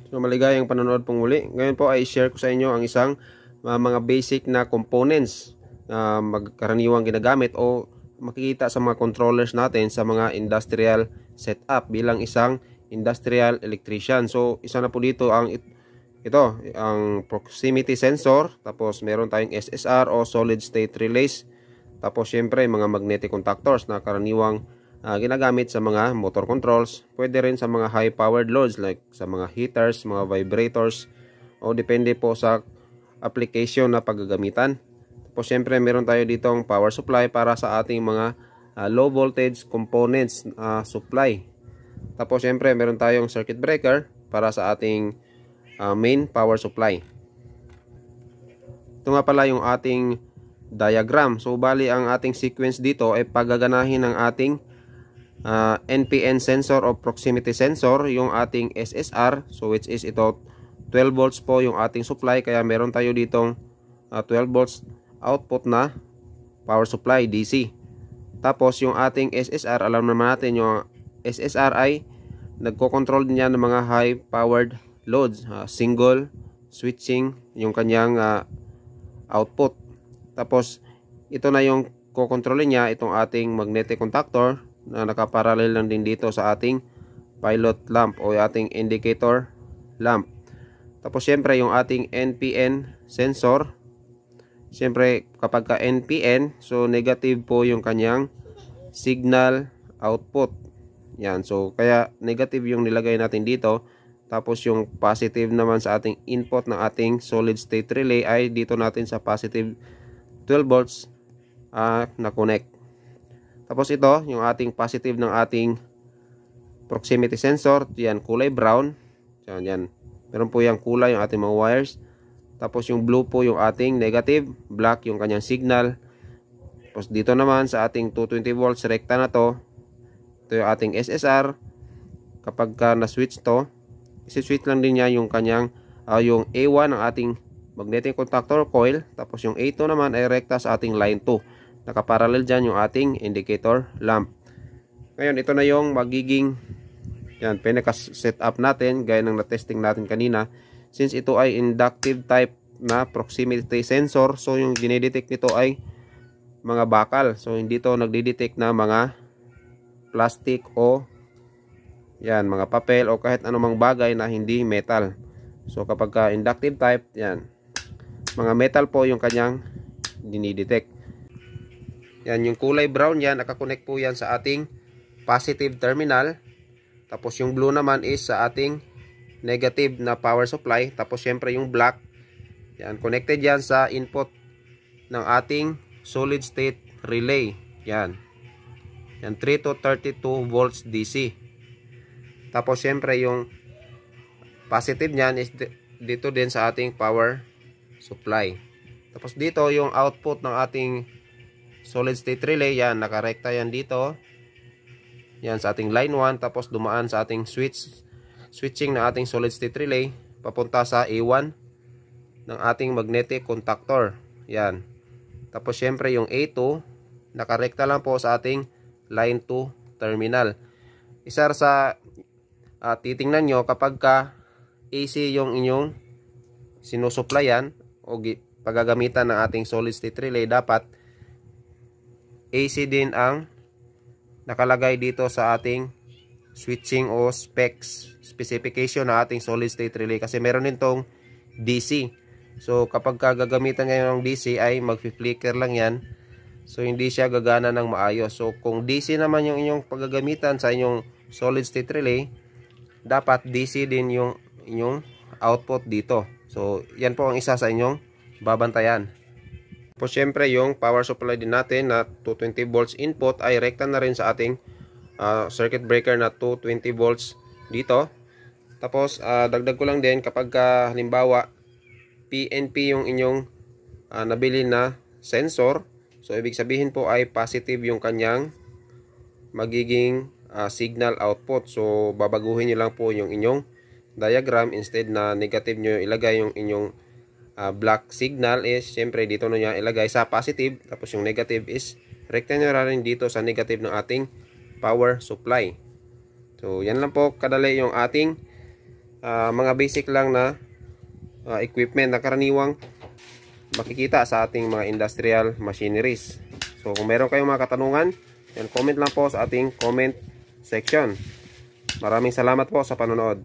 So maligayang panonood pong muli. Ngayon po ay share ko sa inyo ang isang mga basic na components na magkaraniwang ginagamit o makikita sa mga controllers natin sa mga industrial setup bilang isang industrial electrician. So isa na po dito ang ang proximity sensor, tapos meron tayong SSR o solid state relays, tapos syempre mga magnetic contactors na karaniwang ginagamit sa mga motor controls, pwede rin sa mga high powered loads like sa mga heaters, mga vibrators, o depende po sa application na paggagamitan. Tapos syempre meron tayo ditong power supply para sa ating mga low voltage components supply. Tapos syempre meron tayong circuit breaker para sa ating main power supply. Ito nga pala yung ating diagram. So bali ang ating sequence dito ay paggaganahin ng ating NPN sensor o proximity sensor, yung ating SSR, so which is ito 12 volts po yung ating supply, kaya meron tayo ditong 12 volts output na power supply DC. Tapos yung ating SSR, alam naman natin yung SSR ay nagko-control niya ng mga high powered loads, single switching yung kanyang output. Tapos ito na yung kokontrolin niya, itong ating magnetic contactor na nakaparallel lang din dito sa ating pilot lamp o ating indicator lamp. Tapos syempre yung ating NPN sensor, syempre kapag ka NPN, so negative po yung kanyang signal output. Yan, so kaya negative yung nilagay natin dito. Tapos yung positive naman sa ating input ng ating solid state relay ay dito natin sa positive 12 volts na connect. Tapos ito, yung ating positive ng ating proximity sensor, yan kulay brown. Yan. Meron po yung kulay yung ating mga wires. Tapos yung blue po yung ating negative, black yung kanyang signal. Tapos dito naman sa ating 220 volts rekta na to, ito yung ating SSR. Kapag na-switch to, isi-switch lang din niya yung kanyang yung A1 ng ating magnetic contactor coil. Tapos yung A2 naman ay rekta sa ating line 2. Nakaparallel dyan yung ating indicator lamp. Ngayon, ito na yung magiging pinaka-setup natin gaya ng na-testing natin kanina. Since ito ay inductive type na proximity sensor, so yung dinidetect nito ay mga bakal. So hindi to nagdidetect na mga plastic o mga papel o kahit anumang bagay na hindi metal. So kapag inductive type, mga metal po yung kanyang dinidetect. Yan, yung kulay brown yan, nakakonect po yan sa ating positive terminal. Tapos yung blue naman is sa ating negative na power supply. Tapos syempre yung black, yan, connected yan sa input ng ating solid state relay. Yan 3 to 32 volts DC. Tapos syempre yung positive nyan is dito din sa ating power supply. Tapos dito yung output ng ating solid state relay, yan, nakarekta yan dito. Yan sa ating line 1, tapos dumaan sa ating switching na ating solid state relay papunta sa A1 ng ating magnetic contactor. Yan. Tapos syempre yung A2 nakarekta lang po sa ating line 2 terminal. Isa sa titingnan nyo kapag AC yung inyong sinusuplayan o paggagamitan ng ating solid state relay, dapat AC din ang nakalagay dito sa ating switching o specification na ating solid state relay, kasi meron din tong DC. So kapag gagamitan ngayon ng DC ay mag-flicker lang yan, so hindi siya gagana ng maayos. So kung DC naman yung inyong paggagamitan sa inyong solid state relay, dapat DC din yung inyong output dito. So yan po ang isa sa inyong babantayan. Po syempre yung power supply din natin na 220 volts input ay rekta na rin sa ating circuit breaker na 220 volts dito. Tapos dagdag ko lang din, kapag halimbawa PNP yung inyong nabili na sensor, so ibig sabihin po ay positive yung kanyang magiging signal output. So babaguhin nyo lang po yung inyong diagram, instead na negative nyo ilagay yung inyong black signal, is syempre dito na niya ilagay sa positive, tapos yung negative is rekta nyo rin dito sa negative ng ating power supply. So yan lang po kadali yung ating mga basic lang na equipment na karaniwang makikita sa ating mga industrial machineries. So kung meron kayong mga katanungan, yan, comment lang po sa ating comment section. Maraming salamat po sa panonood.